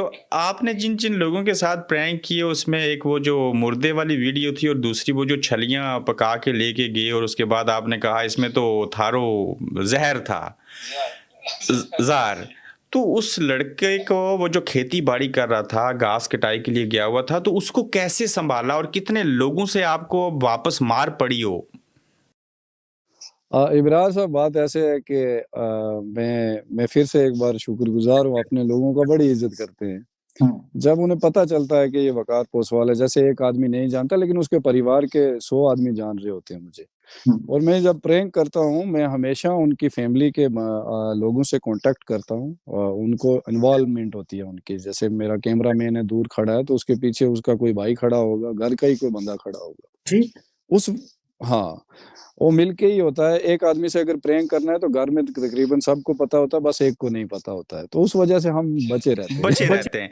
तो आपने जिन-जिन लोगों के साथ प्रैंक किए उसमें एक वो जो मुर्दे वाली वीडियो थी और दूसरी वो जो छलियाँ पका के लेके गए और उसके बाद आपने कहा इसमें तो थारो ज़हर था। ज़ार। तो उस लड़के को वो जो खेती-बाड़ी कर रहा था, घास कटाई के लिए गया हुआ था, तो उसको कैसे सँभाला और कितने लोगों से आपको वापस मार पड़ी हो? इमरान साहब बात ऐसे है कि मैं फिर से एक बार शुक्रगुज़ार हूँ, अपने लोगों का बड़ी इज़्ज़त करते हैं। जब उन्हें पता चलता है कि ये वक़ार पोसवाल है, जैसे एक आदमी नहीं जानता लेकिन उसके परिवार के 100 आदमी जान रहे होते हैं मुझे। और मैं जब प्रैंक करता हूँ, मैं हमेशा उनकी फ़ैमिली के लोगों से कॉन्टैक्ट करता हूँ। उनको इन्वॉल्वमेंट होती है उनकी, जैसे मेरा कैमरामैन है दूर खड़ा है, तो उसके पीछे उसका कोई भाई खड़ा होगा, घर का ही कोई बंदा खड़ा होगा। ठीक। उस हाँ, वो मिलके ही होता है। एक आदमी से अगर प्रैंक करना है तो घर में तकरीबन सबको पता होता है, बस एक को नहीं पता होता है। तो उस वजह से हम बचे रहते हैं। बचे रहते हैं।